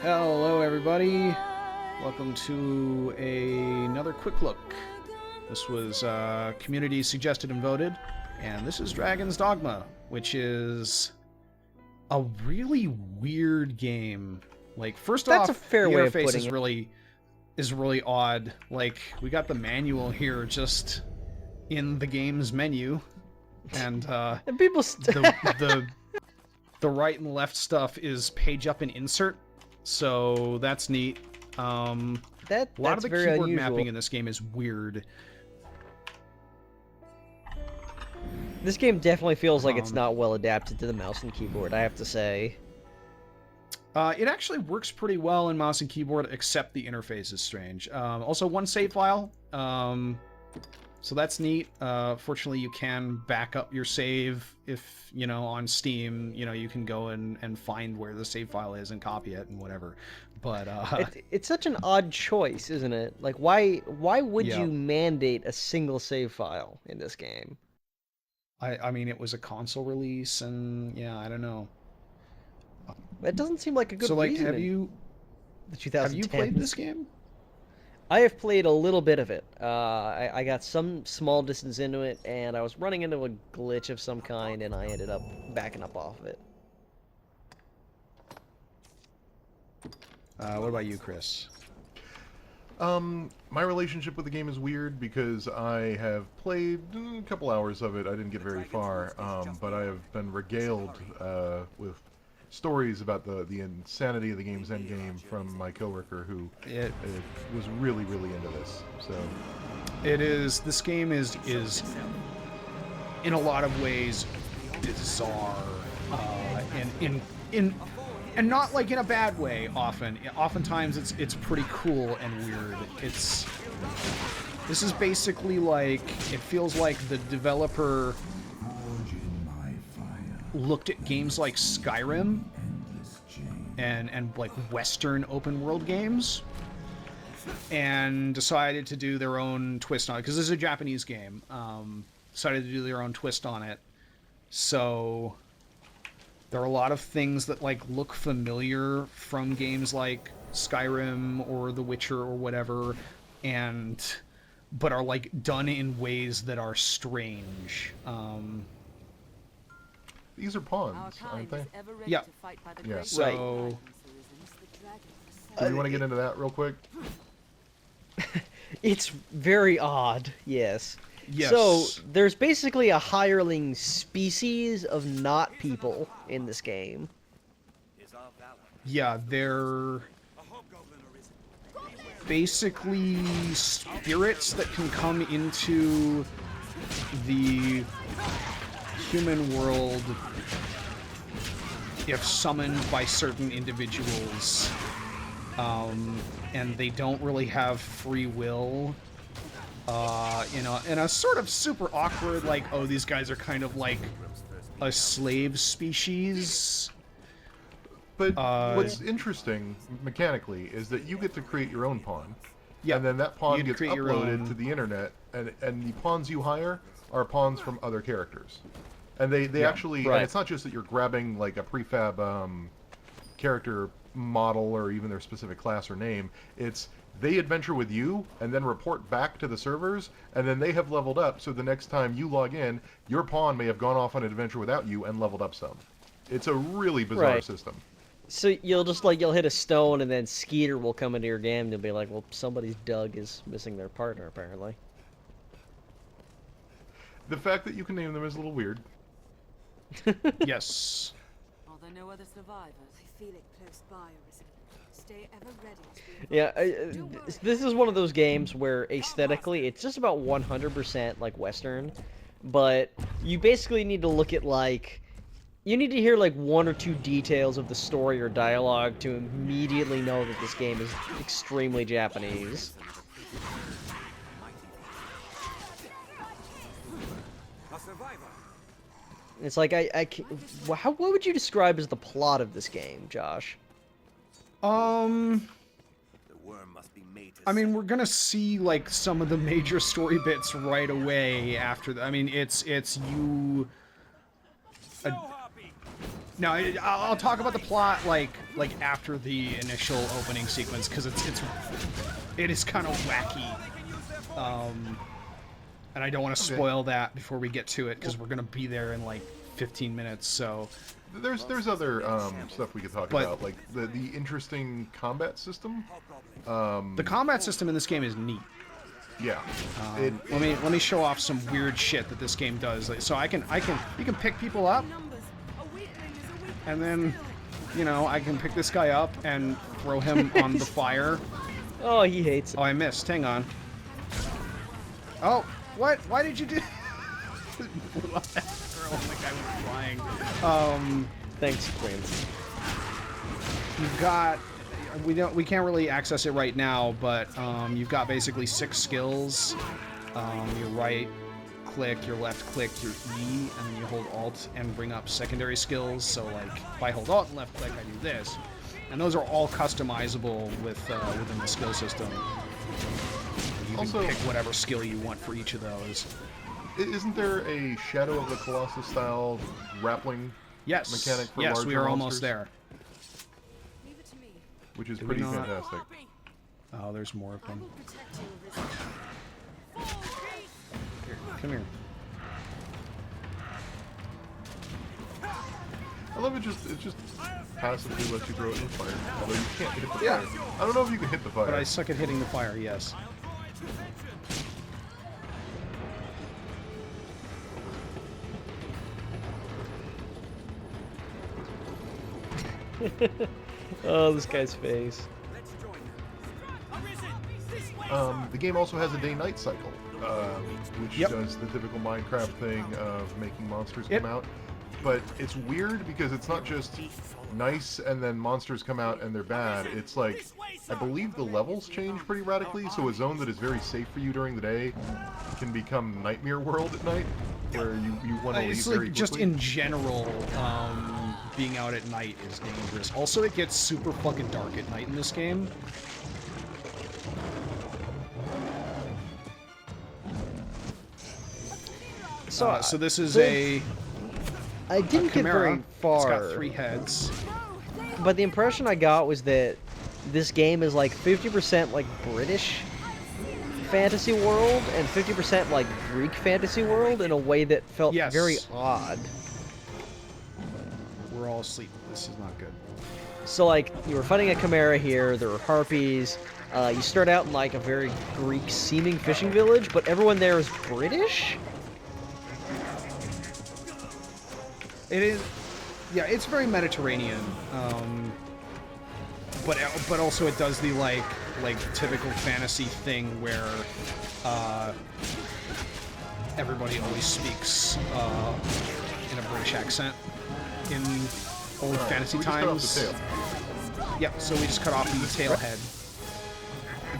Hello everybody, welcome to another quick look. This was community suggested and voted, and this is Dragon's Dogma, which is a really weird game. Like, first off, a fair the way of interface putting it. is really odd. Like, we got the manual here just in the game's menu, and people the right and left stuff is page up and insert. So that's neat. A lot of the very keyboard unusual. mapping in this game is weird. This game definitely feels like it's not well adapted to the mouse and keyboard, I have to say. It actually works pretty well in mouse and keyboard, except the interface is strange. Also, one save file, so that's neat. Fortunately, you can back up your save if, you know, on Steam, you know, you can go and find where the save file is and copy it and whatever. But It's such an odd choice, isn't it? Like, why would Yeah. you mandate a single save file in this game? I mean, it was a console release, and yeah, I don't know. That doesn't seem like a good So, like, reason. have you played this game? I have played a little bit of it. I got some small distance into it, and I was running into a glitch of some kind, and I ended up backing up off of it. What about you, Chris? My relationship with the game is weird because I have played a couple hours of it. I didn't get very far, but I have been regaled with stories about the insanity of the game's endgame from my coworker who was really into this. So This game is in a lot of ways bizarre, and not like in a bad way. Oftentimes it's pretty cool and weird. This is basically like, it feels like the developer looked at games like Skyrim and like Western open world games and decided to do their own twist on it, because this is a Japanese game. Decided to do their own twist on it. So there are a lot of things that like look familiar from games like Skyrim or The Witcher or whatever, but are like done in ways that are strange. these are pawns, aren't they? Yeah. Yeah. So Do we want to get into that real quick? It's very odd, yes. Yes. So, there's basically a hireling species of not people in this game. yeah, they're basically spirits that can come into the human world if summoned by certain individuals, and they don't really have free will. You know, in a sort of super awkward, like, oh, these guys are kind of like a slave species. But what's interesting mechanically is that you get to create your own pawn. Yeah, And then that pawn you'd gets create your uploaded own. to the internet, and the pawns you hire are pawns from other characters. And they actually, right. and it's not just that you're grabbing like a prefab character model or even their specific class or name. It's they adventure with you and then report back to the servers, and then they have leveled up, so the next time you log in, your pawn may have gone off on an adventure without you and leveled up some. It's a really bizarre Right. system. So you'll hit a stone, and then Skeeter will come into your game, and you'll be like, well, somebody's Doug is missing their partner, apparently. The fact that you can name them is a little weird. Yes. Are there no other survivors? I feel it close by, Arisen. Stay ever ready to be Yeah, this is one of those games where aesthetically it's just about 100% like Western, but you basically need to look at like, you need to hear like one or two details of the story or dialogue to immediately know that this game is extremely Japanese. It's like what would you describe as the plot of this game, Josh? The I mean, we're gonna see like some of the major story bits right away after. I mean, it's you. No, I'll talk about the plot like after the initial opening sequence because it is kind of wacky. And I don't want to spoil that before we get to it because we're gonna be there in like 15 minutes. So there's other stuff we could talk about, like the interesting combat system. The combat system in this game is neat. Yeah. Let me show off some weird shit that this game does. Like, so you can pick people up, and then, you know, I can pick this guy up and throw him on the fire. Oh, he hates it. Oh, I missed. Hang on. Oh, what? Why did you do? Blew up that girl. The guy was flying. Thanks, Prince. You've got. We can't really access it right now, but you've got basically 6 skills. Your right click, your left click, your E, and then you hold Alt and bring up secondary skills. So like, if I hold Alt and left click, I do this, and those are all customizable within the skill system. You can pick whatever skill you want for each of those. Isn't there a Shadow of the Colossus style grappling mechanic for larger we are monsters? almost there. Which is pretty fantastic. Oh, there's more of them. Here, come here. I love it just passively lets you throw it in the fire. Although you can't hit the fire. I don't know if you can hit the fire. But I suck at hitting the fire, yes. Oh, this guy's face. The game also has a day-night cycle, which does the typical Minecraft thing of making monsters come out. But it's weird because it's not just nice and then monsters come out and they're bad. It's like, I believe the levels change pretty radically, so a zone that is very safe for you during the day can become Nightmare World at night, where you want to leave it's very like quickly. just in general, being out at night is dangerous. Also, it gets super fucking dark at night in this game. So this is I didn't get very far. It's got 3 heads. But the impression I got was that this game is like 50% like British fantasy world and 50% like Greek fantasy world in a way that felt very odd. We're all asleep. This is not good. So like, you were fighting a chimera here, there were harpies, you start out in like a very Greek-seeming fishing village, but everyone there is British? It is, yeah, it's very Mediterranean, but also it does the like typical fantasy thing where everybody always speaks in a British accent in old fantasy times. Yep, so we just cut off the tail head.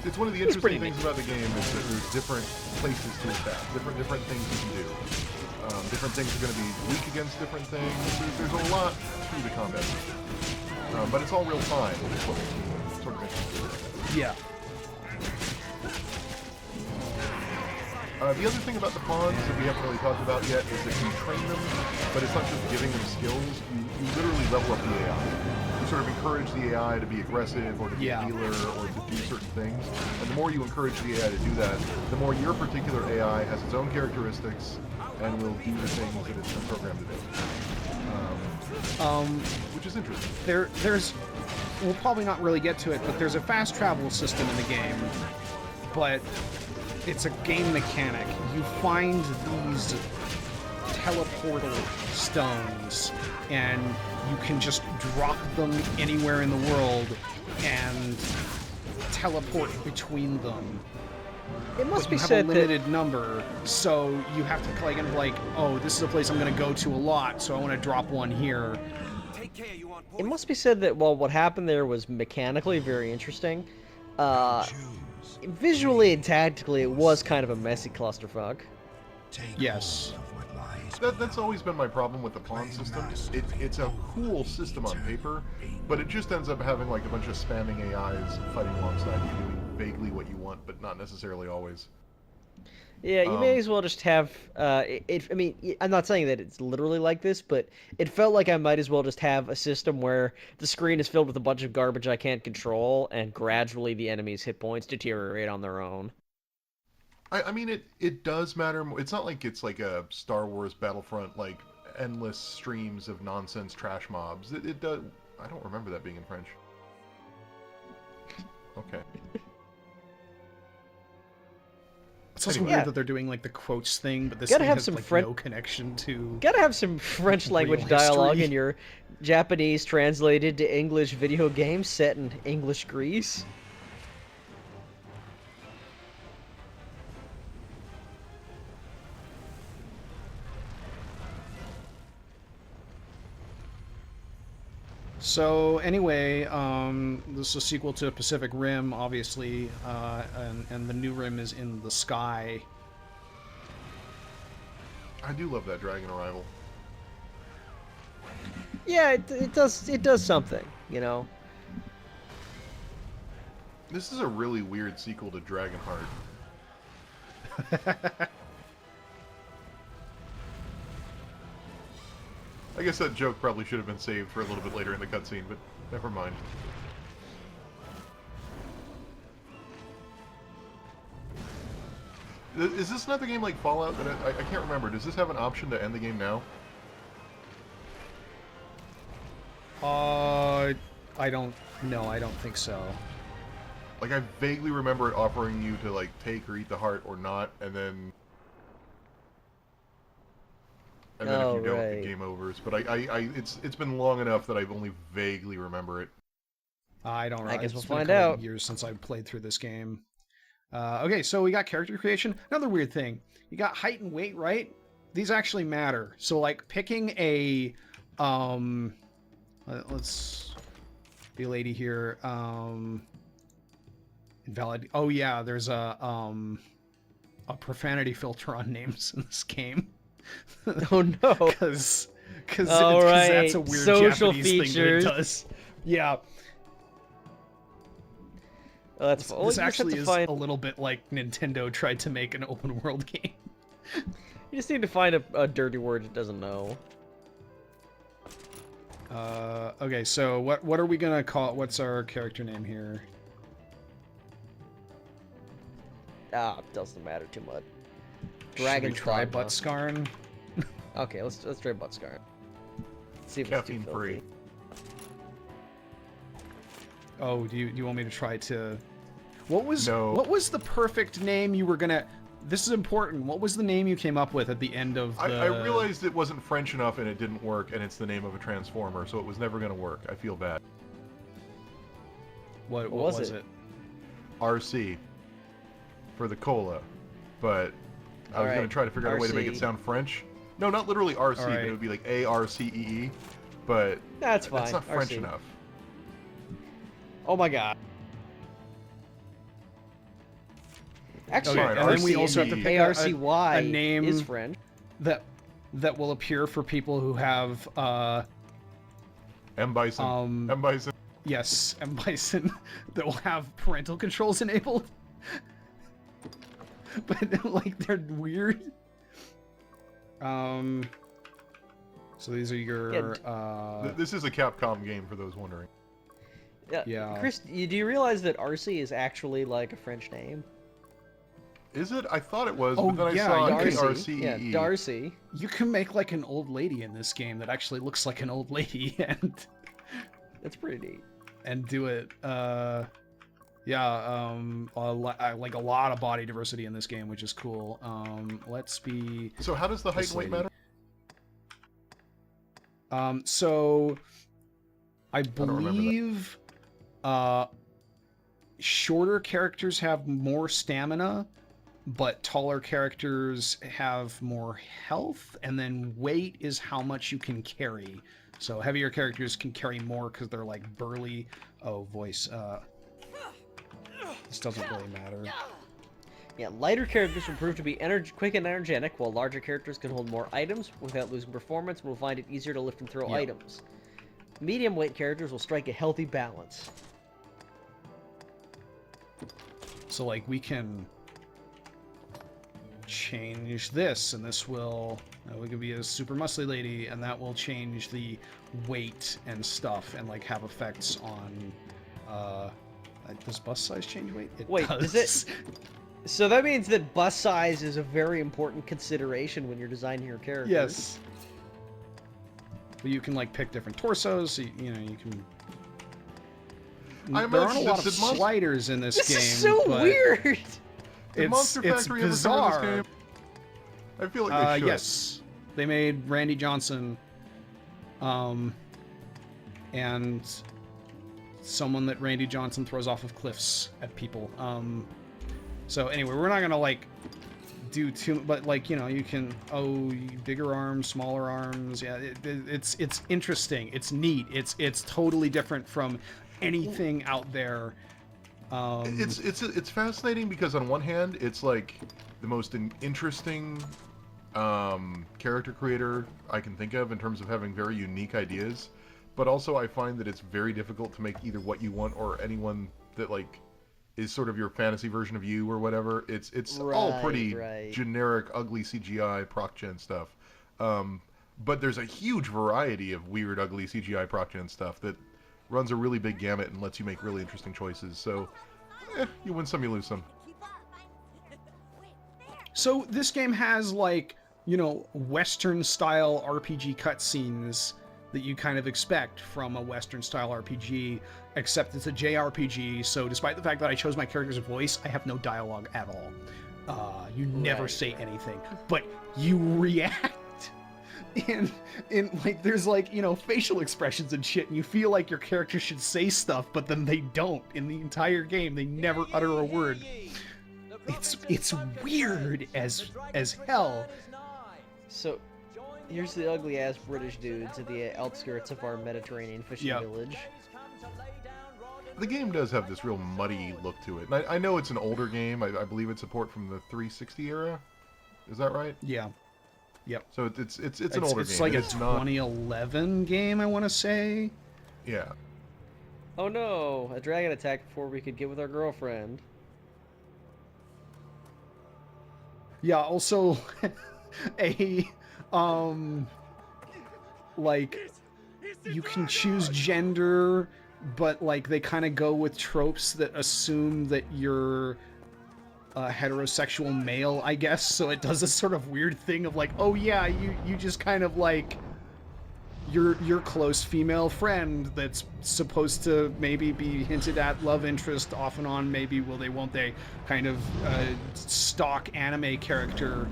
It's one of the interesting things about the game is that there's different places to attack, different things you can do. Different things are going to be weak against different things. There's a lot to the combat system. But it's all real time, which is what makes me sort of interesting. Yeah. The other thing about the pawns that we haven't really talked about yet is that you train them, but it's not just giving them skills. You literally level up the AI. You sort of encourage the AI to be aggressive or to be a healer or to do certain things. And the more you encourage the AI to do that, the more your particular AI has its own characteristics and will do the things that it's been programmed to do. Which is interesting. There's, we'll probably not really get to it, but there's a fast travel system in the game, but it's a game mechanic. You find these teleportal stones, and you can just drop them anywhere in the world and teleport between them. It must be said said that you have a limited number, so you have to like, oh, this is a place I'm going to go to a lot, so I want to drop one here. It must be said that, well, what happened there was mechanically very interesting. Visually and tactically, it was kind of a messy clusterfuck. Yes. That's always been my problem with the pawn system. It's a cool system on paper, but it just ends up having like a bunch of spamming AIs fighting alongside you doing vaguely what you want, but not necessarily always. Yeah, you may as well just have. I mean, I'm not saying that it's literally like this, but it felt like I might as well just have a system where the screen is filled with a bunch of garbage I can't control, and gradually the enemy's hit points deteriorate on their own. I mean, it does matter. It's not like it's like a Star Wars Battlefront, like endless streams of nonsense trash mobs. It does. I don't remember that being in French. Okay. It's also Anyway. weird Yeah. that they're doing like the quotes thing, but this Gotta thing have has some like no connection to. Gotta have some French language Real dialogue history. in your Japanese translated to English video game set in English Greece. So anyway, this is a sequel to Pacific Rim, obviously, and the new rim is in the sky. I do love that Dragon Arrival. Yeah, it does something, you know. This is a really weird sequel to Dragonheart. I guess that joke probably should have been saved for a little bit later in the cutscene, but never mind. Is this another game like Fallout that I can't remember? Does this have an option to end the game now? I don't. No, I don't think so. Like, I vaguely remember it offering you to, like, take or eat the heart or not, and then... And then Oh, if you don't, right. the game overs. But it's been long enough that I've only vaguely remember it. I don't know. I guess It's we'll been a find couple out. of years since I played through this game. Okay, so we got character creation. Another weird thing. You got height and weight, right? These actually matter. So, like, picking a... let's... The lady here. Invalid. Oh, yeah, there's a profanity filter on names in this game. Oh no. Because All right. that's a weird Social Japanese thing features. that it does. Yeah. Oh, that's This, well, this you just have actually to is find, a little bit like Nintendo tried to make an open world game. You just need to find a dirty word it doesn't know. Okay, so what are we gonna call? What's our character name here? Ah, doesn't matter too much. Should we Dragon's try Dogma. Buttscarn? Okay, let's try Buttscar. See if it's too Caffeine free. filthy. Oh, do you want me to try to? What was No. what was the perfect name you were gonna? This is important. What was the name you came up with at the end of the? I realized it wasn't French enough and it didn't work, and it's the name of a transformer, so it was never going to work. I feel bad. What was was it? it? RC. For the cola. But I was going to try to figure out a way to make it RC. sound French. No, not literally RC, but Alright. it would be like ARCEE. But That's fine. that's not French RC. enough. Oh my god. Actually, Okay, Fine, and then we RC also have to indeed. pick ARCY a name is French. that will appear for people who have M. Bison. M. Bison. yes, M Bison that will have parental controls enabled. But like they're weird. So these are your This is a Capcom game, for those wondering. Yeah. Chris, do you realize that RC is actually like a French name? Is it? I thought it was, Oh, but then yeah, I saw you can- Darcy. Yeah, ARCEE. Darcy. you can make like an old lady in this game that actually looks like an old lady That's pretty neat. and do it. Yeah, like a lot of body diversity in this game, which is cool. Let's be. So how does the height This and weight lady. matter? So I don't remember that. believe shorter characters have more stamina, but taller characters have more health, and then weight is how much you can carry. So heavier characters can carry more because they're like burly. Oh, voice. This doesn't really matter. Yeah, lighter characters will prove to be quick and energetic, while larger characters can hold more items without losing performance and will find it easier to lift and throw Yep. items. Medium weight characters will strike a healthy balance. So like we can change this, and this will we could be a super muscly lady, and that will change the weight and stuff, and like have effects on. Does bust size change weight? It Wait, does. does it? So that means that bust size is a very important consideration when you're designing your character. Yes. But you can like pick different torsos. So you know you can. I There aren't a imagine lot of did Monster- sliders in this game. This is so but Did weird. Monster it's Factory ever bizarre. cover this game? I feel like they should. Yes, they made Randy Johnson, and someone that Randy Johnson throws off of cliffs at people. So anyway, we're not gonna like do too, but like you know, you can bigger arms, smaller arms. Yeah, it's interesting. It's neat. It's totally different from anything out there. It's fascinating because on one hand, it's like the most interesting character creator I can think of in terms of having very unique ideas, but also I find that it's very difficult to make either what you want or anyone that like is sort of your fantasy version of you or whatever. It's all pretty generic, ugly CGI proc gen stuff. But there's a huge variety of weird, ugly CGI proc gen stuff that runs a really big gamut and lets you make really interesting choices. So, you win some, you lose some. So this game has like, you know, Western style RPG cutscenes that you kind of expect from a Western style RPG, except it's a JRPG, so despite the fact that I chose my character's voice, I have no dialogue at all. You never say anything, but you react. And like there's like, you know, facial expressions and shit, and you feel like your character should say stuff, but then they don't. In the entire game, they never utter a word. It's weird as hell. So, here's the ugly-ass British dudes at the outskirts of our Mediterranean fishing village. The game does have this real muddy look to it. And I know it's an older game. I believe it's a port from the 360 era. Is that right? Yeah. Yep. So it's an older game. It's like a it's not... 2011 game, I want to say. Yeah. Oh no, a dragon attacked before we could get with our girlfriend. Yeah, also like you can choose gender, but like they kind of go with tropes that assume that you're a heterosexual male, I guess. So it does this sort of weird thing of like, oh yeah, you just kind of like your close female friend that's supposed to maybe be hinted at love interest off and on, maybe will they, won't they, kind of stock anime character,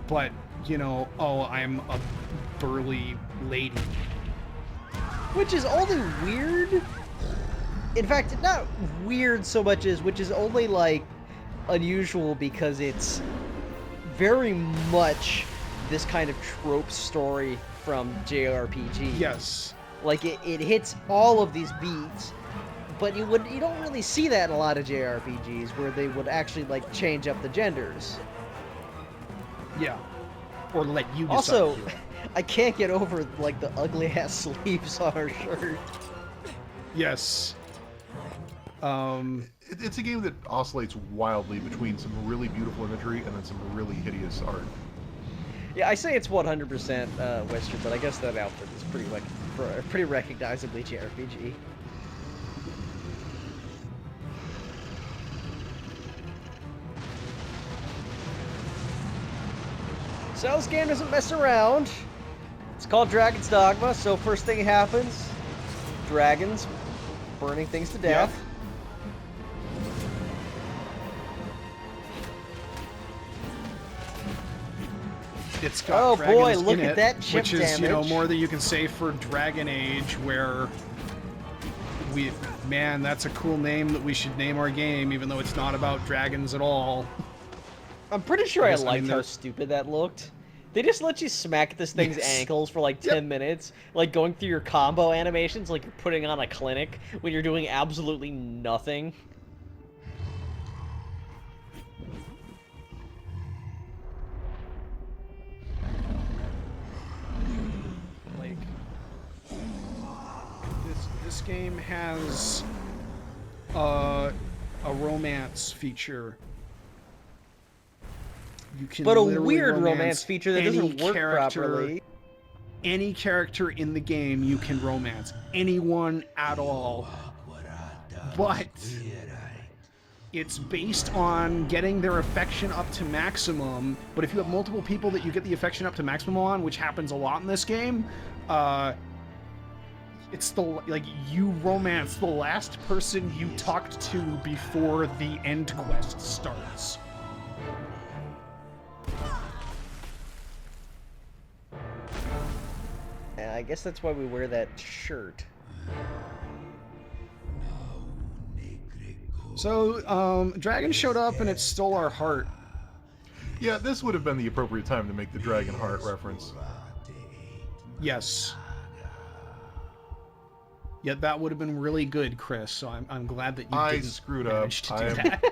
but you know, oh, I'm a burly lady. Which is only weird. In fact, not weird so much as, which is only like unusual because it's very much this kind of trope story from JRPG. Yes. Like it hits all of these beats, but you don't really see that in a lot of JRPGs where they would actually like change up the genders. Yeah. Or let you decide. Also, to do it. I can't get over like the ugly ass sleeves on her shirt. Yes. It's a game that oscillates wildly between some really beautiful imagery and then some really hideous art. Yeah, I say it's 100% Western, but I guess that outfit is pretty recognizably JRPG. So this game doesn't mess around. It's called Dragon's Dogma, so first thing happens, dragons burning things to death. Yeah. It's got Oh dragons boy, look in at it, that chip which is, you know, damage. more than you can say for Dragon Age, where man, that's a cool name that we should name our game, even though it's not about dragons at all. I'm pretty sure I Because, I liked mean, how they're- stupid that looked. They just let you smack this thing's Yes. ankles for like 10 minutes, like going through your combo animations like you're putting on a clinic when you're doing absolutely nothing. Like this game has a romance feature. You can But a literally weird romance feature that any doesn't work character, properly. Any character in the game you can romance. Anyone at all. But it's based on getting their affection up to maximum, but if you have multiple people that you get the affection up to maximum on, which happens a lot in this game, it's you romance the last person you talked to before the end quest starts. And I guess that's why we wear that shirt. So, Dragon showed up and it stole our heart. Yeah, this would have been the appropriate time to make the Dragon Heart reference. Yes. Yeah, that would have been really good, Chris, so I'm glad that you didn't screwed up. manage to do that.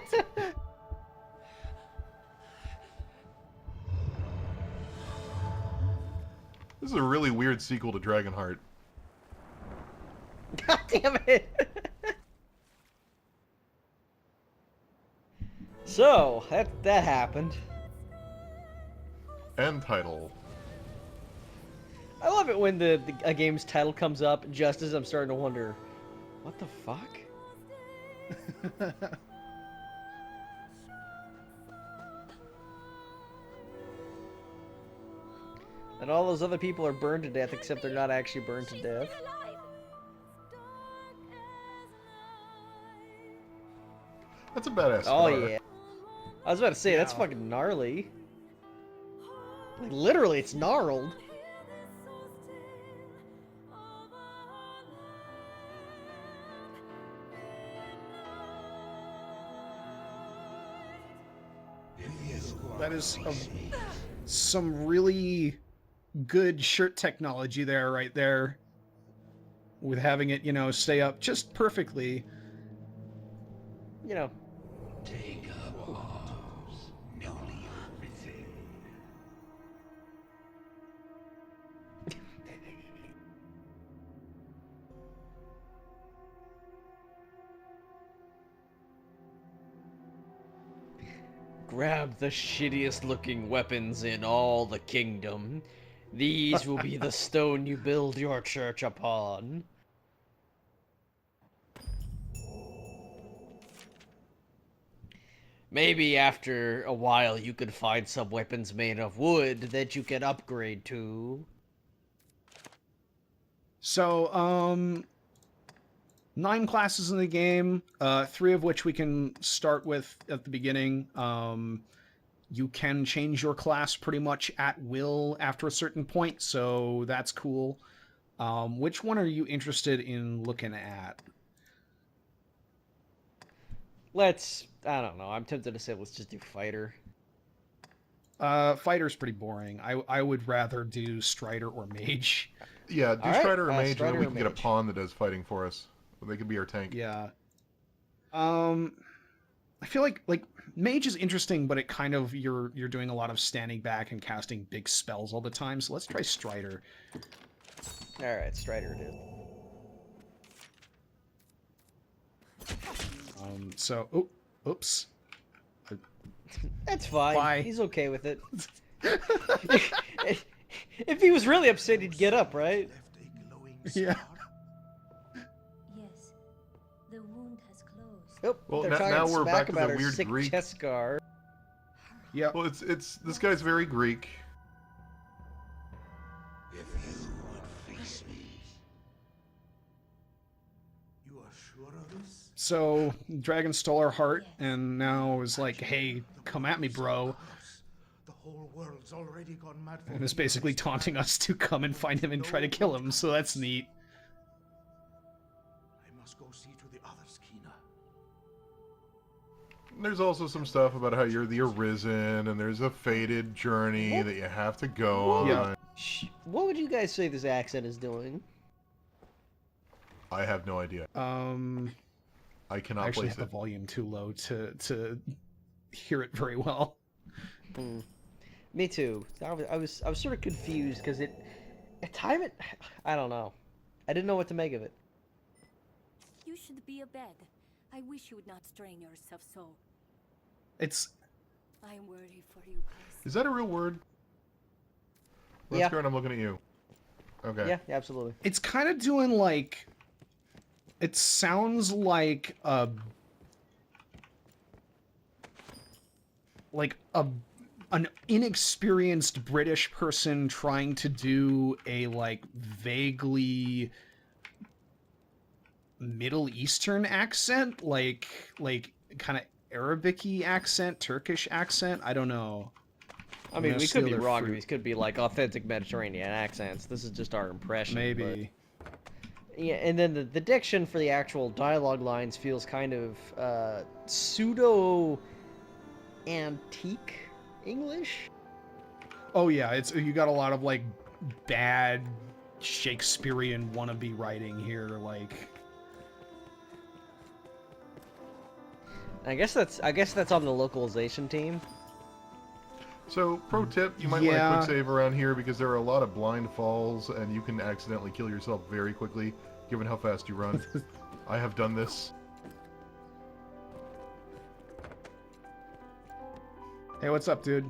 This is a really weird sequel to Dragon Heart. God damn it! So, that happened. End title. I love it when a game's title comes up just as I'm starting to wonder, what the fuck? And all those other people are burned to death, except they're not actually burned to death. That's a badass Oh scar. yeah. I was about to say, that's fucking gnarly. Like, literally, it's gnarled. That is some really good shirt technology there, right there. With having it, stay up just perfectly. You know. Grab the shittiest looking weapons in all the kingdom. These will be the stone you build your church upon. Maybe after a while you could find some weapons made of wood that you can upgrade to. So, 9 classes in the game, 3 of which we can start with at the beginning. You can change your class pretty much at will after a certain point, so that's cool. Which one are you interested in looking at? I don't know, I'm tempted to say let's just do fighter. Fighter's pretty boring. I would rather do Strider or Mage. Yeah, do Alright, Strider or Mage, and Strider then we or can get a Mage. pawn that does fighting for us. They could be our tank. Yeah. I feel like Mage is interesting, but it kind of you're doing a lot of standing back and casting big spells all the time. So let's try Strider. Alright, Strider it is. So oops. That's fine. Bye. He's okay with it. If he was really upset, he'd get up, right? Yeah. Yes, the wound has closed. Oh, Well, they're now talking we're smack back to the about her weird sick Greek- chest scar. Yeah. Well, it's this guy's very Greek. If you would face me. You are sure of this? So Dragon stole our heart, and now is like, hey, come at me, bro. The whole world's already gone mad for And is basically taunting us to come and find him and try to kill him. So that's neat. I must go see to the others, Kina. There's also some stuff about how you're the Arisen, and there's a fated journey that you have to go on. Yeah. What would you guys say this accent is doing? I have no idea. I cannot I actually place have the it. volume too low to hear it very well. Me too. I was sort of confused because I don't know. I didn't know what to make of it. You should be abed. I wish you would not strain yourself so. It's I worry for you, Chris. Is that a real word? Yeah. Let's I'm looking at you. Okay. Yeah, absolutely. it's kind of doing like, it sounds like a an inexperienced British person trying to do a like vaguely Middle Eastern accent, like kind of Arabic-y accent, Turkish accent. I don't know. I mean, we That's could the be other wrong. fruit. These could be like authentic Mediterranean accents. This is just our impression. Maybe. But... Yeah, and then the diction for the actual dialogue lines feels kind of pseudo antique English. Oh yeah, it's you got a lot of like bad Shakespearean wannabe writing here, like. I guess that's on the localization team. So, pro tip, you might want Yeah. to quick save around here because there are a lot of blind falls and you can accidentally kill yourself very quickly, given how fast you run. I have done this. Hey, what's up, dude?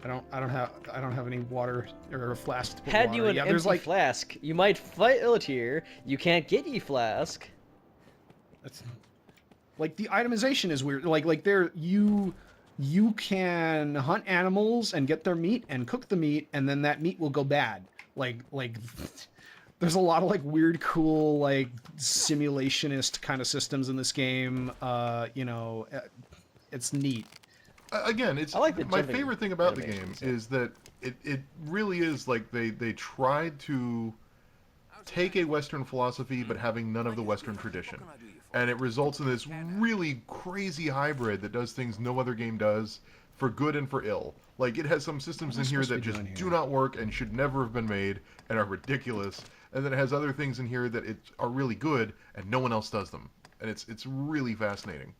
I don't have any water or a flask to put Had water. you an Yeah, empty there's like flask, you might fight Elatier. You can't get ye flask. That's like the itemization is weird. Like there you can hunt animals and get their meat and cook the meat and then that meat will go bad. Like there's a lot of like weird, cool, like simulationist kind of systems in this game. It's neat. Again, it's I like the my jumping favorite thing about the game animations. is that it really is like they tried to take a Western philosophy but having none of the Western tradition. And it results in this really crazy hybrid that does things no other game does, for good and for ill. Like, it has some systems in here supposed to that be just doing do here? not work and should never have been made and are ridiculous. And then it has other things in here that are really good and no one else does them. And it's really fascinating.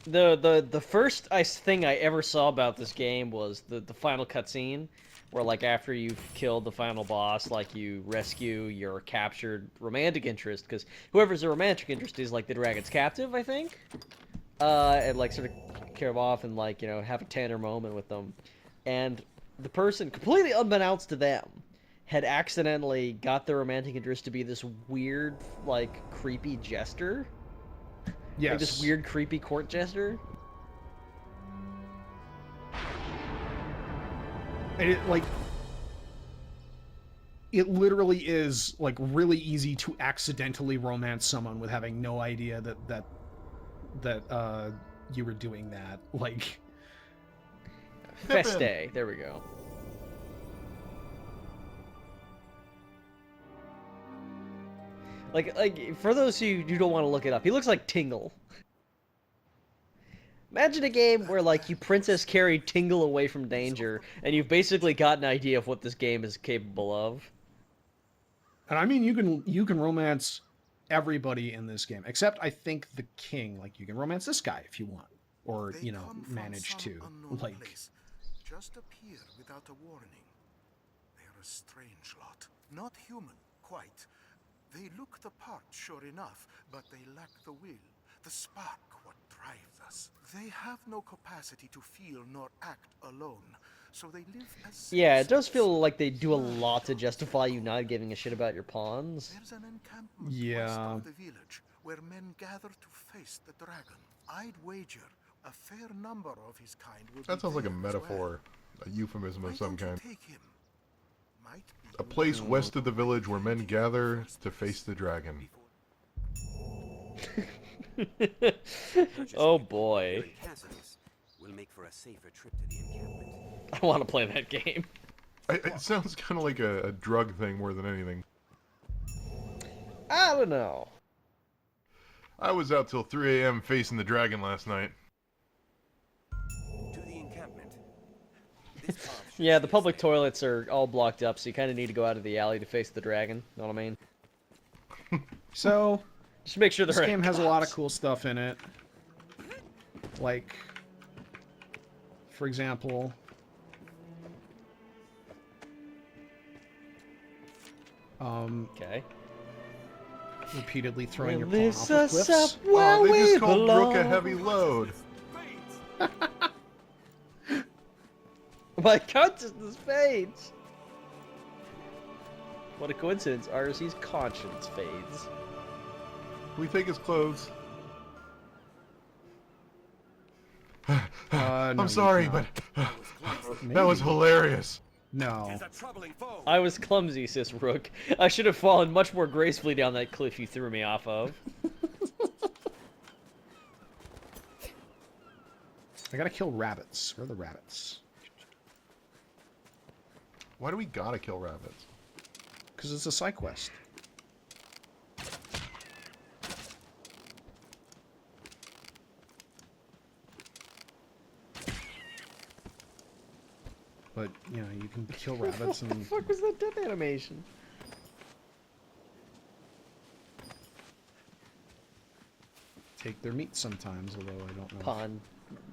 The first thing I ever saw about this game was the final cutscene, where like after you've killed the final boss, like you rescue your captured romantic interest, because whoever's the romantic interest is like the dragon's captive, I think. And like sort of care off and like have a tender moment with them, and the person completely unbeknownst to them had accidentally got their romantic interest to be this weird like creepy jester. Yes. Like this weird, creepy court jester. And it literally is like really easy to accidentally romance someone with having no idea that you were doing that. Like, Feste. There we go. Like for those who don't want to look it up, he looks like Tingle. Imagine a game where like you princess carry Tingle away from danger, and you've basically got an idea of what this game is capable of. and I mean you can romance everybody in this game except I think the king. Like, you can romance this guy if you want, or They come from manage some to. unknown Like, place, just appear without a warning. They're a strange lot. Not human, quite. They look the part, sure enough, but they lack the will, the spark, what drives us. They have no capacity to feel nor act alone, so they live as Yeah, it does citizens. feel like they do a lot to justify you not giving a shit about your pawns. There's an encampment west Yeah. of the village where men gather to face the dragon. I'd wager a fair number of his kind will That be sounds like a there as well. metaphor, a euphemism Why of some don't you kind. take him? Might be A place west of the village where men gather to face the dragon. Oh boy. Will make for a safer trip to the encampment. I want to play that game. It sounds kind of like a drug thing more than anything. I don't know. I was out till 3 a.m. facing the dragon last night. To the encampment. This path should Yeah, the lead us public there. toilets are all blocked up, so you kind of need to go out of the alley to face the dragon. Know what I mean? so Just make sure this they're game has a lot of cool stuff in it. Like, for example, Okay. Repeatedly throwing your pawn Lift off of us cliffs. up where Oh, they we just called belong. Rook a heavy load. My consciousness fades. What a coincidence. RC's conscience fades. We take his clothes. No, I'm you sorry, cannot. but that was Maybe. hilarious. No. Is a troubling foe. I was clumsy, sis Rook. I should have fallen much more gracefully down that cliff you threw me off of. I gotta kill rabbits. Where are the rabbits? Why do we gotta kill rabbits? Because it's a side quest. But, you know, you can kill rabbits What the and... fuck was that death animation? take their meat sometimes, although I don't know. Pawn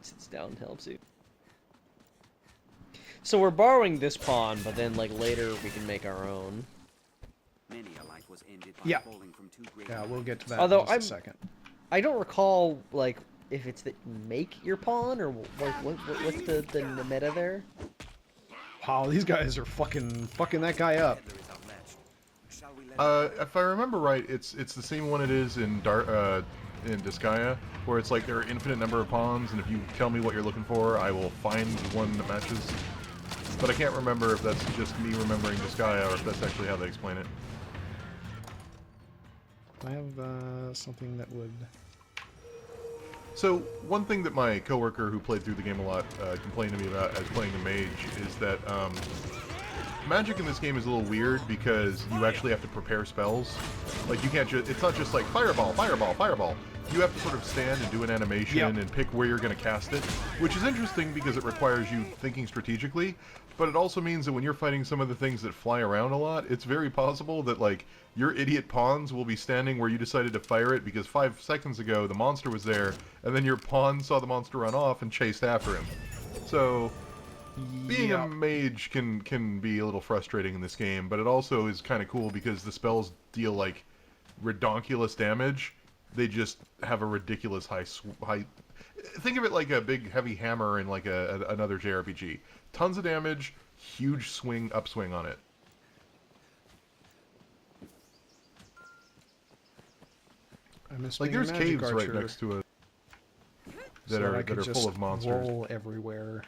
sits down and helps you. So we're borrowing this pawn, but then like later we can make our own. Many a life was ended by Yeah. falling from too great Yeah, a we'll height. get to that Although in just a second. I don't recall like if it's that you make your pawn or what's the meta there. Wow, these guys are fucking that guy up. Peddler is outmatched. Shall we let If I remember right, it's the same one it is in in Disgaea, where it's like there are infinite number of pawns, and if you tell me what you're looking for, I will find one that matches. But I can't remember if that's just me remembering Disgaea, or if that's actually how they explain it. I have something that would... So, one thing that my coworker who played through the game a lot complained to me about as playing the mage is that magic in this game is a little weird because you actually have to prepare spells. Like, you can't just... It's not just like, fireball, fireball, fireball. You have to sort of stand and do an animation and pick where you're going to cast it, which is interesting because it requires you thinking strategically, but it also means that when you're fighting some of the things that fly around a lot, it's very possible that, like, your idiot pawns will be standing where you decided to fire it because 5 seconds ago the monster was there, and then your pawn saw the monster run off and chased after him. So, being a mage can be a little frustrating in this game, but it also is kind of cool because the spells deal, like, redonkulous damage. They just have a ridiculous high... Think of it like a big heavy hammer in like another JRPG. Tons of damage, huge upswing on it. I miss Like being a there's magic caves right archer next to it so that I are could full just of monsters. roll everywhere.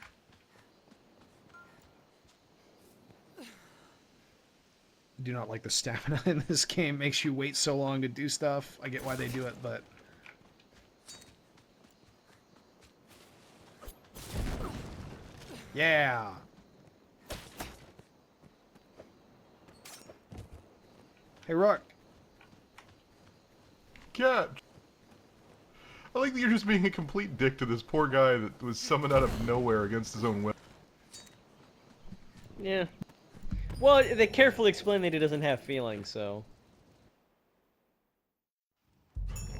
Do not like the stamina in this game. Makes you wait so long to do stuff. I get why they do it, but... Yeah! Hey, Rook! Cat! I like that you're just being a complete dick to this poor guy that was summoned out of nowhere against his own will. Yeah. Well, they carefully explain that he doesn't have feelings, so...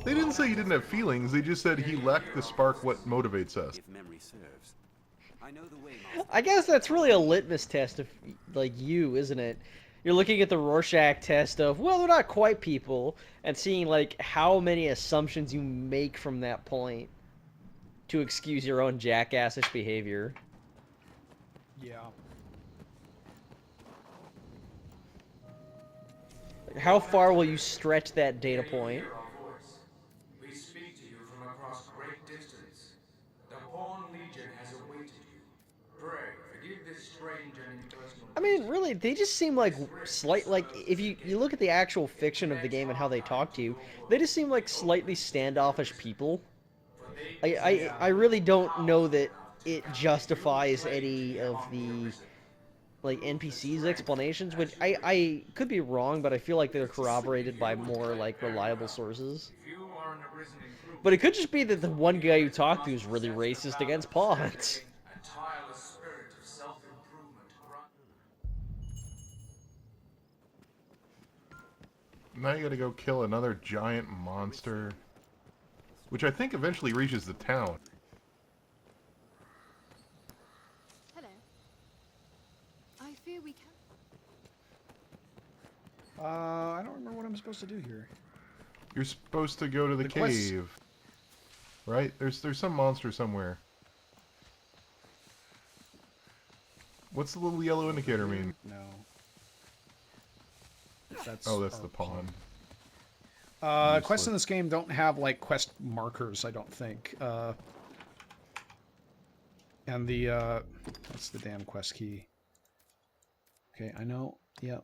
They didn't say he didn't have feelings, they just said he lacked the spark what motivates us. if memory serves. I know the way, Master. I guess that's really a litmus test of, like, you, isn't it? You're looking at the Rorschach test of, well, they're not quite people, and seeing, like, how many assumptions you make from that point to excuse your own jackassish behavior. Yeah. Like, how far will you stretch that data point? We speak to you from across great distance. The Pawn Legion has awaited you. Pray, forgive this strange and impersonal... I mean, really, they just seem like if you look at the actual fiction of the game and how they talk to you, they just seem like slightly standoffish people. I really don't know that it justifies any of the, like, NPC's explanations, which I could be wrong, but I feel like they're corroborated by more, like, reliable sources. You are an arisen improvement. But it could just be that the one guy you talk to is really racist against pawns. A tireless spirit of self-improvement. Now you gotta go kill another giant monster. Which I think eventually reaches the town. Hello. I fear we can. I don't remember what I'm supposed to do here. You're supposed to go to the quest- cave. Right? There's some monster somewhere. What's the little yellow indicator mean? No. That's Oh, that's our the pawn. Quests in this game don't have, like, quest markers, I don't think. And the, that's the damn quest key. Okay, I know. Yep.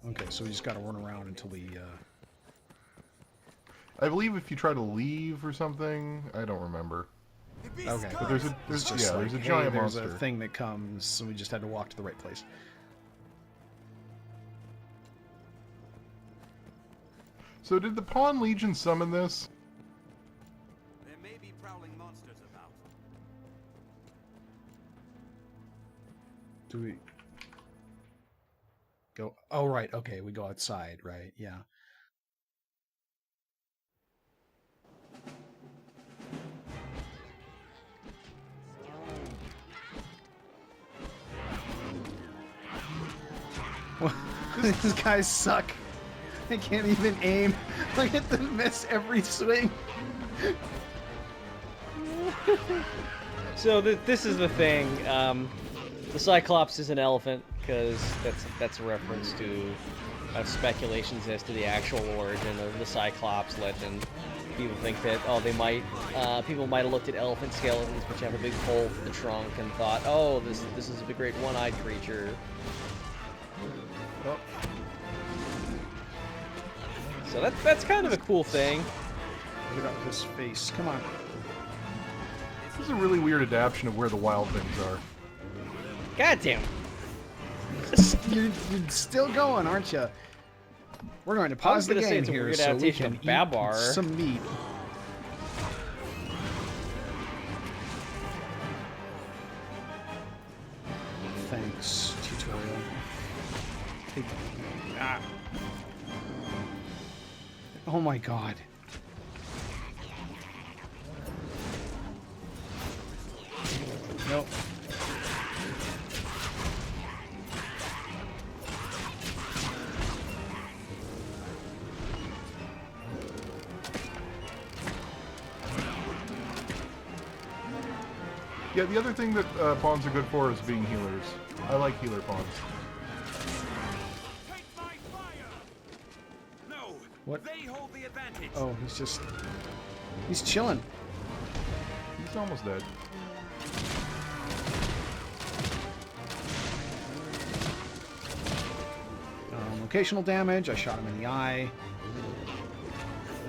Okay, so we just gotta run around until we, I believe if you try to leave or something, I don't remember. Okay. But there's a giant there's monster. a thing that comes, so we just had to walk to the right place. So did the Pawn Legion summon this? There may be prowling monsters about. Do we go? Oh, right. Okay, we go outside, right? Yeah. Well, these guys suck. They can't even aim. Look at them miss every swing. So this is the thing. The Cyclops is an elephant because that's a reference to speculations as to the actual origin of the Cyclops legend. People think that people might have looked at elephant skeletons which have a big hole for the trunk and thought, oh, this is a great one-eyed creature. Oh. So that's kind of a cool thing. Look at his face. Come on. This is a really weird adaptation of where the wild things are. God damn. You're still going, aren't you? We're going to pause the gonna say game it's a here weird so we adaptation can of eat Babar. some meat. Thanks, tutorial. Ah. Oh my god. Nope. Yeah, the other thing that pawns are good for is being healers. I like healer pawns. Take my fire! No, What? they hold the advantage. Oh, he's chilling. He's almost dead. Locational damage. I shot him in the eye.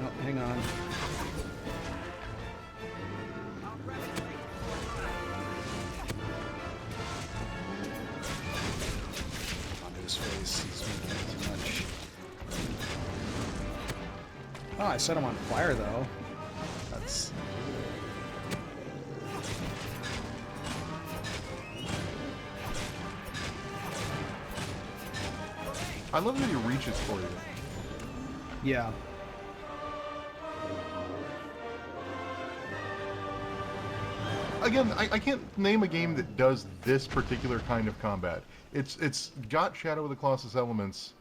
No, hang on. Onto his face. He's making too much. Oh, I set him on fire though. That's. I love that he reaches for you. Yeah. Again, I can't name a game that does this particular kind of combat. It's got Shadow of the Colossus elements,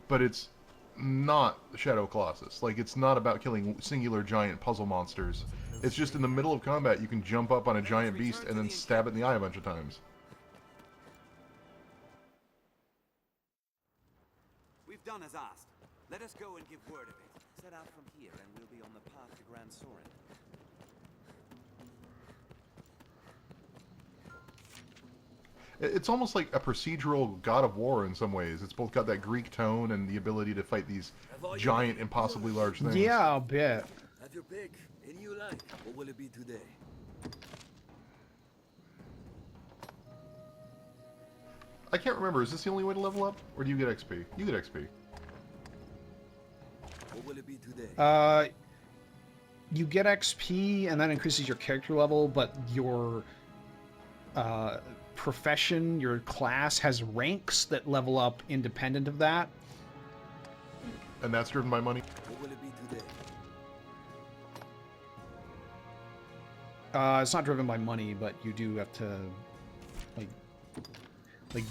but it's not Shadow Colossus. Like, it's not about killing singular giant puzzle monsters. It's just in the middle of combat, you can jump up on a giant beast and then stab it in the eye a bunch of times. We've done as asked. Let us go and give word of it. Set out from here and we'll be on the path to Grand Sorin. It's almost like a procedural God of War in some ways. It's both got that Greek tone and the ability to fight these giant, impossibly large things. Yeah, I'll bet. Have your pick. Any you like. What will it be today? I can't remember. Is this the only way to level up? Or do you get XP? You get XP. What will it be today? You get XP and that increases your character level, but your profession, your class has ranks that level up independent of that. And that's driven by money? What will it be today? It's not driven by money, but you do have to, like, Like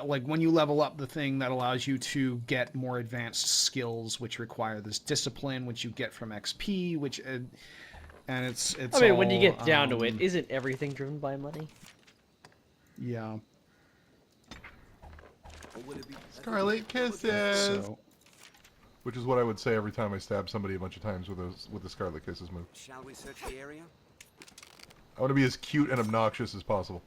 like when you level up the thing that allows you to get more advanced skills, which require this discipline, which you get from XP, which and it's I mean, all, when you get down to it, isn't everything driven by money? Yeah. Or will it be Scarlet Kisses! So Which is what I would say every time I stab somebody a bunch of times with the Scarlet Kisses move. Shall we search the area? I want to be as cute and obnoxious as possible.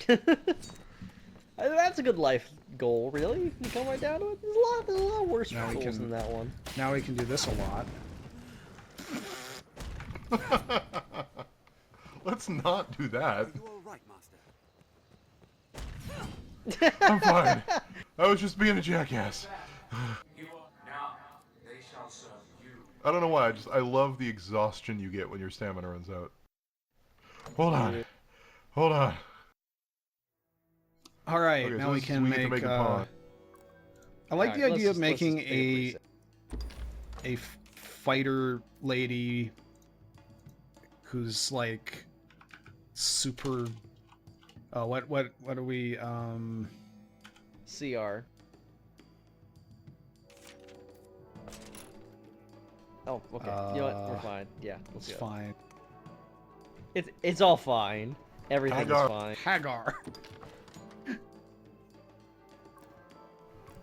That's a good life goal, really. You come right down to it. There's a lot worse Now we goals can- than that one. now we can do this a lot. Let's not do that. Are you all right, Master? I'm fine. I was just being a jackass. You are now. They shall serve you. I don't know why. I love the exhaustion you get when your stamina runs out. Hold on. Hold on. All right, Okay, now so we this is- can get to make. a pawn. I like Alright, the let's idea of just- let's making just pick a fighter lady who's like super. Oh, what are we? CR. Oh, okay. You know what? We're fine. Yeah, let's It's go. fine. It's all fine. Everything's Hagar. fine. Hagar.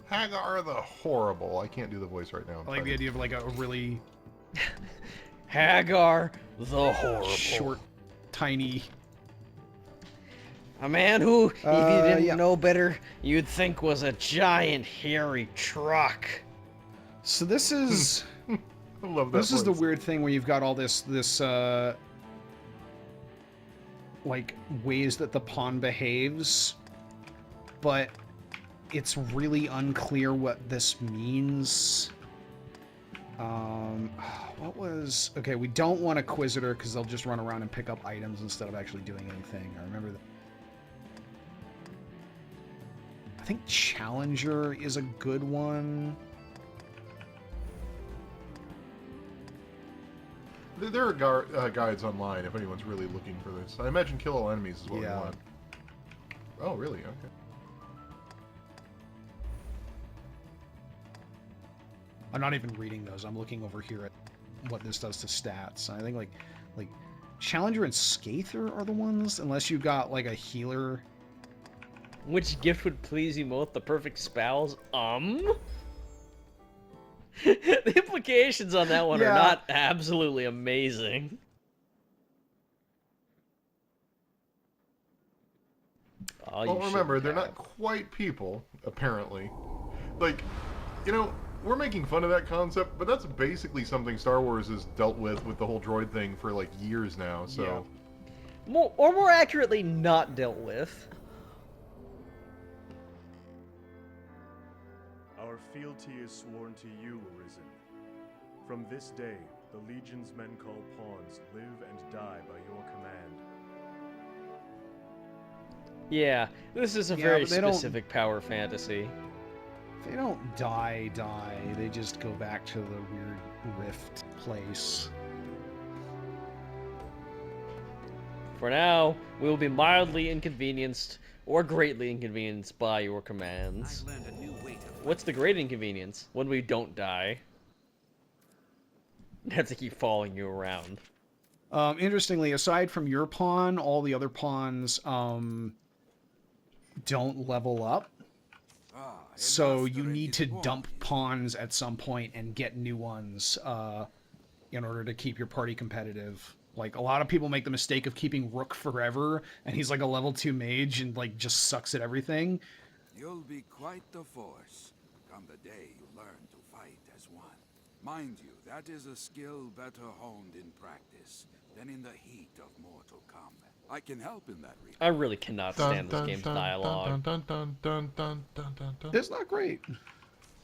Hagar the Horrible. I can't do the voice right now. I like the idea of like a really Hagar the Horrible. short, tiny. A man who, if you didn't yeah. know better, you'd think was a giant hairy truck. So this is I love that. this is the voice. weird thing where you've got all this like ways that the pawn behaves, but it's really unclear what this means. What was... Okay, we don't want Inquisitor because they'll just run around and pick up items instead of actually doing anything. I remember that. I think Challenger is a good one. There are guides online if anyone's really looking for this. I imagine kill all enemies is what we Yeah. want. Oh, really? Okay. I'm not even reading those. I'm looking over here at what this does to stats. I think like Challenger and Scather are the ones, unless you got like a healer. Which gift would please you most? The perfect spouse? The implications on that one Yeah. are not absolutely amazing. Oh, Well, you remember, shouldn't they're have. not quite people, apparently. Like, you know, we're making fun of that concept, but that's basically something Star Wars has dealt with the whole droid thing for, like, years now, so... More accurately, not dealt with. Our fealty is sworn to you, Arisen. From this day, the Legion's men called pawns live and die by your command. Yeah, this is a Yeah, very but they don't- specific power fantasy. They don't die. They just go back to the weird rift place. For now, we will be mildly inconvenienced or greatly inconvenienced by your commands. I've learned a new way to fight. What's the great inconvenience? When we don't die. Have to keep following you around. Interestingly, aside from your pawn, all the other pawns don't level up. So you need to dump pawns at some point and get new ones in order to keep your party competitive. Like, a lot of people make the mistake of keeping Rook forever, and he's like a level 2 mage and like just sucks at everything. You'll be quite the force come the day you learn to fight as one. Mind you, that is a skill better honed in practice than in the heat of mortal combat. I can help in that regard. I really cannot stand this game's dialogue. It's not great.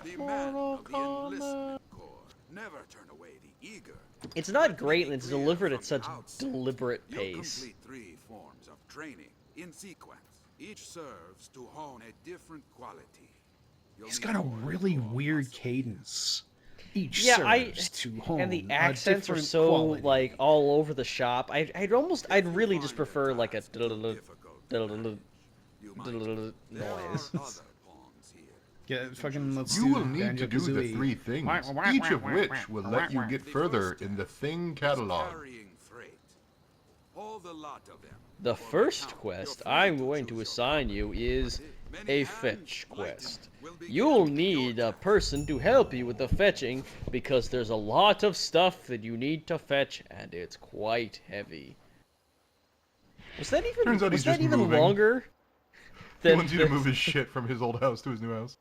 The man of the enlistment corps never turn away the eager. It's not great, and it's delivered at such deliberate You'll pace. complete 3 forms of training in sequence. Each serves to hone a different quality. You'll He's need got a more really and more weird muscle. cadence. Each Yeah, serves to hone and the a accents are different so quality. like all over the shop. I'd really just prefer like a You might. There are noise. other pawns here. Get fucking. Let's You do will need to do the Banjo-Kazooie. 3 things, each of which will let you get further in the thing catalog. Carrying freight. All the lot of them. The first quest I'm going to assign you is a fetch quest. You'll need a person to help you with the fetching because there's a lot of stuff that you need to fetch and it's quite heavy. Was that even, Turns out was he's that just even moving. longer? He wants you to move his shit from his old house to his new house.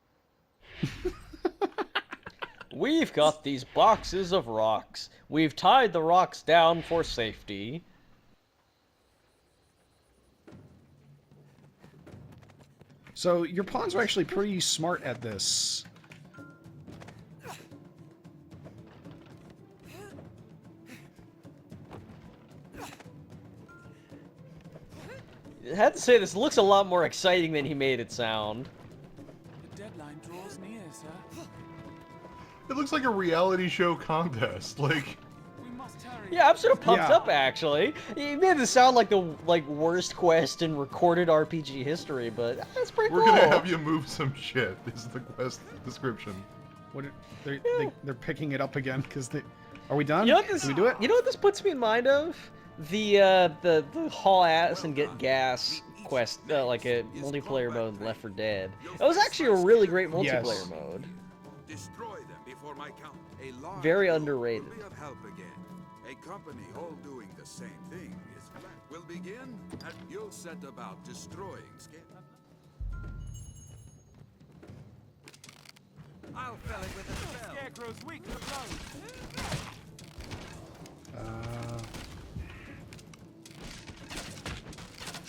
We've got these boxes of rocks. We've tied the rocks down for safety. So your pawns are actually pretty smart at this. I had to say, this looks a lot more exciting than he made it sound. The deadline draws near, sir. It looks like a reality show contest. Like, We must hurry. Yeah, I'm sort of pumped Yeah. up, actually. He made it sound like the worst quest in recorded RPG history, but that's pretty we're cool. gonna have you move some shit. Is the quest description. What? They're picking it up again because they. Are we done? You know what this? Did we do it? You know what this puts me in mind of? The haul ass and get gas quest, like a multiplayer mode in Left 4 Dead. It was actually a really great multiplayer Yes. mode. Destroy them before my count. A large Very group underrated. Will be of help again. A company all doing the same thing is flat. Will begin, and you'll set about destroying scale. I'll fell it with a spell. Scarecrow's weak to blows.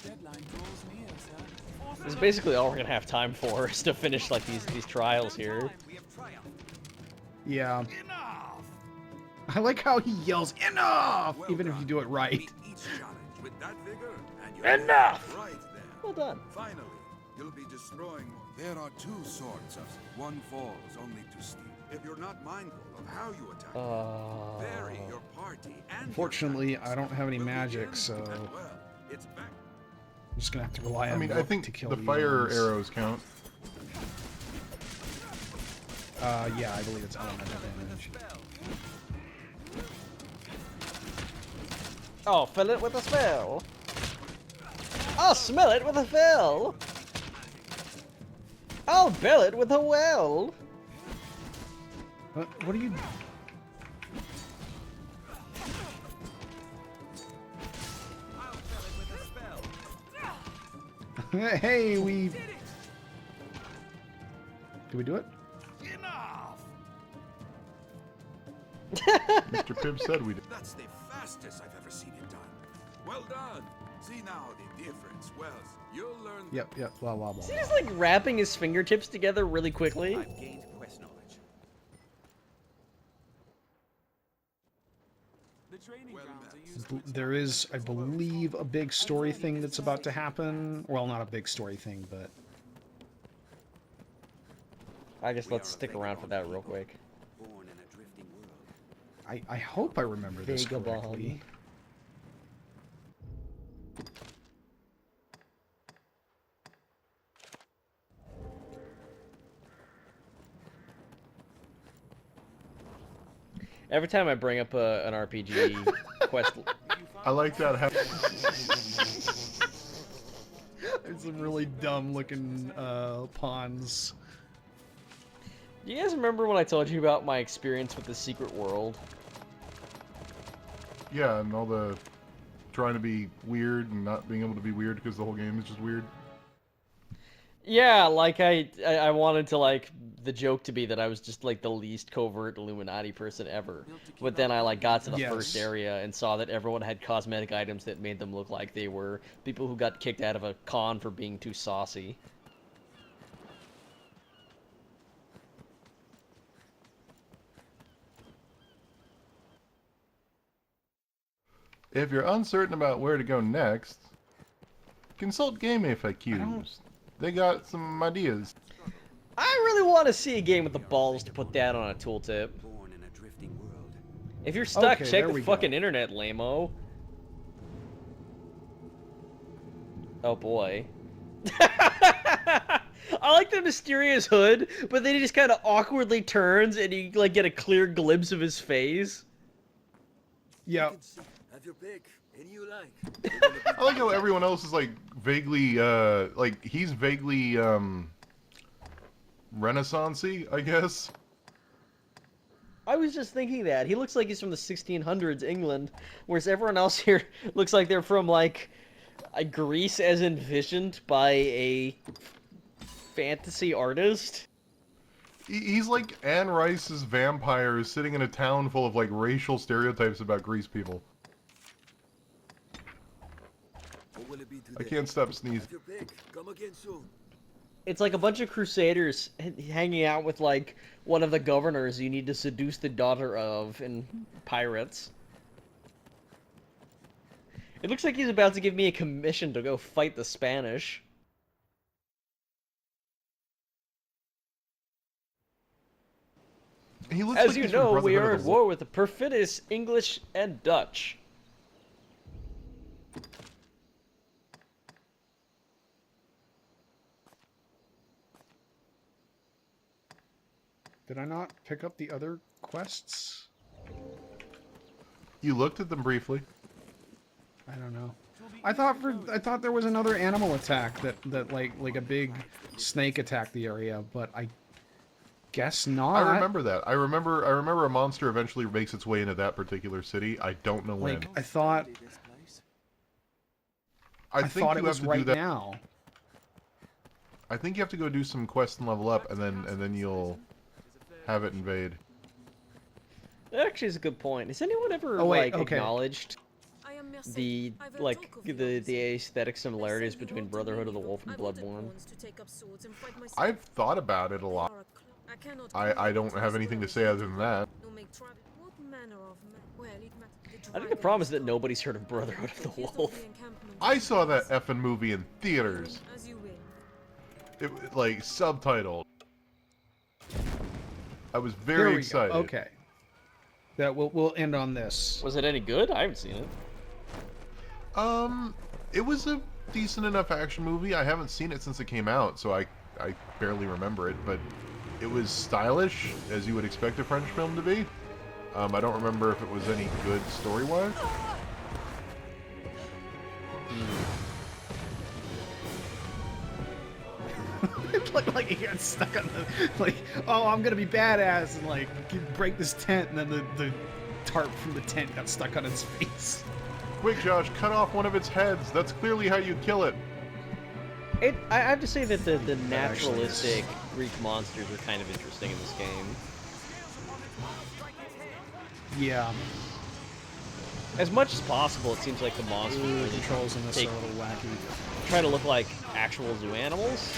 Deadline draws near, sir. This is basically all we're gonna have time for is to finish like these trials here. We have triumphed. Yeah. Enough! I like how he yells enough, Well even if done. you do it right. Meet each challenge with that vigor, and you're Enough! right there. Well done. Finally, you'll be destroying. There are two sorts of. One falls only to steal. If you're not mindful of how you attack, vary your party and. Unfortunately, your I don't have any will magic, begin, so and well, it's back. I'm just gonna have to rely on. I mean, I luck think to kill the these fire ones. arrows count. Yeah, I believe it's elemental damage. Oh, fill it with a spell. I'll smell it with a fill. I'll bill it with a well. What are you? I'll fell it with a spell. Hey, we. Did we do it? Enough! Mr. Pibb said we did. That's the fastest I've ever seen it done. Well done. See now the difference. Wells, you'll learn. Yep. Blah blah blah. Is he just like wrapping his fingertips together really quickly? I've gained quest knowledge. The training Well grounds met. are used to There is, I believe, a big story thing that's about to happen. Well, not a big story thing, but I guess let's stick around for that real quick. born in a drifting world. I hope I remember this Vagabond. correctly. Every time I bring up an RPG quest, I like that. There's some really dumb looking pawns. do you guys remember when I told you about my experience with the secret world? Yeah, and all the trying to be weird and not being able to be weird because the whole game is just weird. Yeah, like I wanted to like the joke to be that I was just like the least covert Illuminati person ever. But then I like got to the first Yes. area and saw that everyone had cosmetic items that made them look like they were people who got kicked out of a con for being too saucy. If you're uncertain about where to go next, consult Game FAQs. They got some ideas. I really want to see a game with the balls to put that on a tooltip. Born in a drifting world. If you're stuck, Okay, check there the we fucking go. internet, lame-o. Oh boy. I like the mysterious hood, but then he just kind of awkwardly turns and you like get a clear glimpse of his face. Yeah. Have your pick. Any you like. I like how everyone else is like vaguely, like he's vaguely Renaissance-y, I guess. I was just thinking that. He looks like he's from the 1600s England, whereas everyone else here looks like they're from, like, Greece as envisioned by a fantasy artist. He's like Anne Rice's vampires sitting in a town full of, like, racial stereotypes about Greece people. I can't stop sneezing. Have your pick. Come again soon. It's like a bunch of crusaders hanging out with, like, one of the governors you need to seduce the daughter of in Pirates. It looks like he's about to give me a commission to go fight the Spanish. He looks As like you he's from know, we Brotherhood are of at the war with the perfidious English and Dutch. Did I not pick up the other quests? You looked at them briefly. I don't know. I thought there was another animal attack that like a big snake attacked the area, but I guess not. I remember that. I remember a monster eventually makes its way into that particular city. I don't know when. Like I thought I think thought you it was have to right do that now. I think you have to go do some quests and level up, and then you'll have it invade. That actually is a good point. Has anyone ever acknowledged the the aesthetic similarities between Brotherhood of the Wolf and Bloodborne? I've thought about it a lot. I don't have anything to say other than that. I think the problem is that nobody's heard of Brotherhood of the Wolf. I saw that effing movie in theaters. It like subtitled. I was very excited. Go. Okay. That we'll end on this. Was it any good? I haven't seen it. It was a decent enough action movie. I haven't seen it since it came out, so I barely remember it, but it was stylish, as you would expect a French film to be. I don't remember if it was any good story-wise. It looked like he got stuck on the oh, I'm gonna be badass and like break this tent, and then the tarp from the tent got stuck on its face. Quick, Josh, cut off one of its heads. That's clearly how you kill it. I have to say that the naturalistic Greek monsters are kind of interesting in this game. Yeah. As much as possible, it seems like the monsters the controls in this are a little wacky. Try to look like actual zoo animals.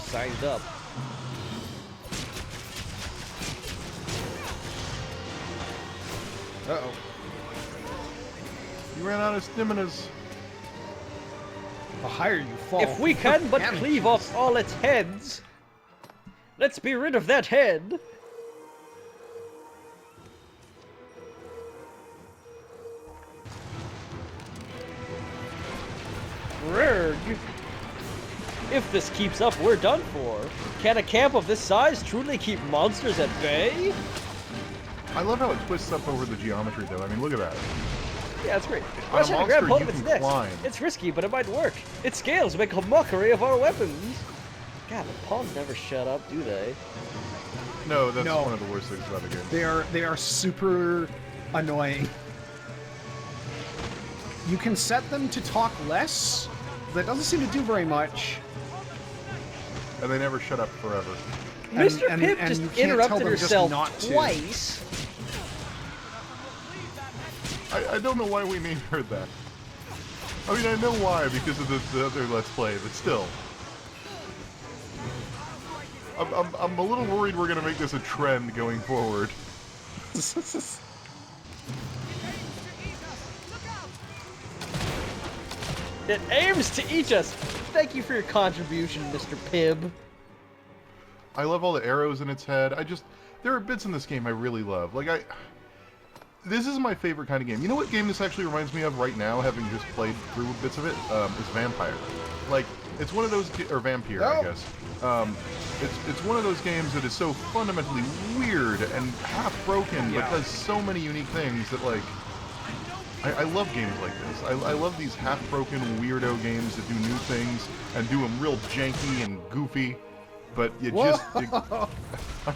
Sized up. Uh-oh. You ran out of staminas. The higher you fall. If we can but cleave off all its heads, let's be rid of that head. Rurg. If this keeps up, we're done for. Can a camp of this size truly keep monsters at bay? I love how it twists up over the geometry, though. I mean, look at that. Yeah, it's great. On Watch a how to grab monster, hold you of its can neck. climb. It's risky, but it might work. Its scales make a mockery of our weapons. God, the pawns never shut up, do they? No, that's one of the worst things about the game. They are super annoying. You can set them to talk less. That doesn't seem to do very much. And they never shut up forever. Mr. Pip just interrupted herself twice. I don't know why we named her that. I mean, I know why, because of the other Let's Play, but still. I'm a little worried we're going to make this a trend going forward. It aims to eat us. Thank you for your contribution, Mr. Pibb. I love all the arrows in its head. There are bits in this game I really love. Like, This is my favorite kind of game. You know what game this actually reminds me of right now, having just played through bits of it? Is Vampire. Like, it's one of those... Or Vampire, I guess. It's one of those games that is so fundamentally weird and half-broken, but does so many unique things that, like... I love games like this. I love these half-broken weirdo games that do new things and do them real janky and goofy, but you just... I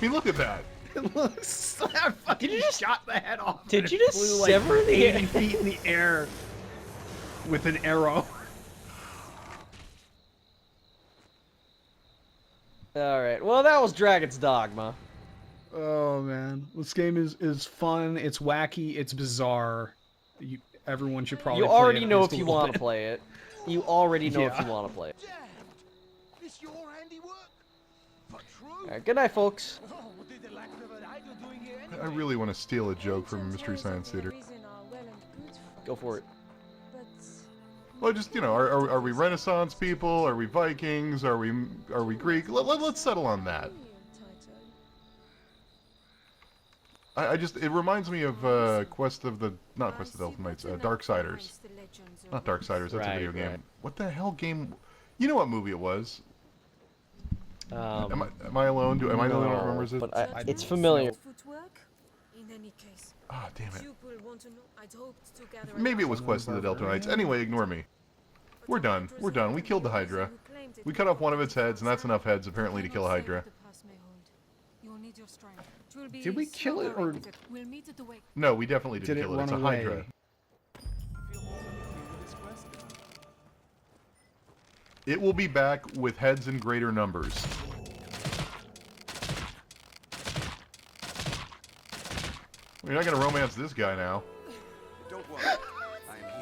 mean, look at that. It looks like did you just shot the head off? Did you just flew, sever like, the 80 feet in the air with an arrow? Alright, well that was Dragon's Dogma. Oh man, this game is fun. It's wacky. It's bizarre. Everyone should probably. You play already it know at least if a you little want to bit. play it. You already know if Yeah. you want to play it. This your handiwork? For true? Alright, good night, folks. Oh, what did the lack of an idol doing here anyway? I really want to steal a joke from Mystery Science Theater. Go for it. Well, just, you know, are we Renaissance people? Are we Vikings? Are we Greek? Let's settle on that. I just, it reminds me of not Quest of the Elfen Knights, Darksiders. Not Darksiders, that's a video game. Right. What the hell game? You know what movie it was? Am I alone? Am I the only one who remembers it? But it's familiar. Footwork? In any case, Ah, damn it. you will want to know. I'd hoped to gather Maybe it was Quest of the Delta Knights. Anyway, ignore me. We're done. We're done. We killed the Hydra. We cut off one of its heads, and that's enough heads, apparently, to kill a Hydra. Did we kill it, or No, we definitely didn't did it kill it. run It's a away? Hydra. It will be back with heads in greater numbers. You're not gonna romance this guy now. Don't worry. I am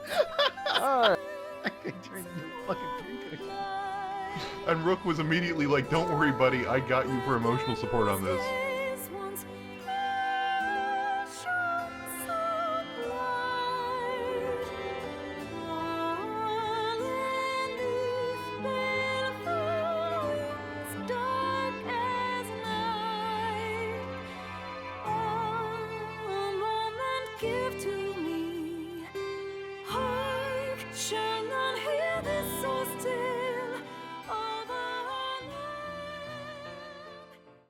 here. Alright. Turned into fucking pink. And Rook was immediately like, "Don't worry, buddy. I got you for emotional support on this."